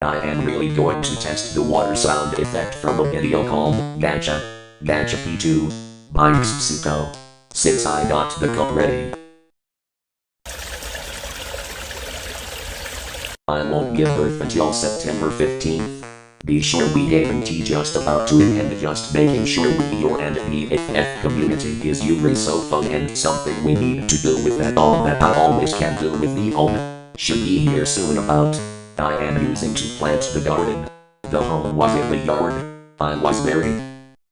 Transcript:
I am really going to test the water sound effect from a video called Gacha. Gacha P2. By Suko. Since I got the cup ready, I won't give birth until September 15th. Be sure we guarantee just about to and just making sure we your and the FF community is Yuri so fun and something we need to do with that all that I always can do with the home. Should be here soon about. I am using to plant the garden. The home was in the yard. I was very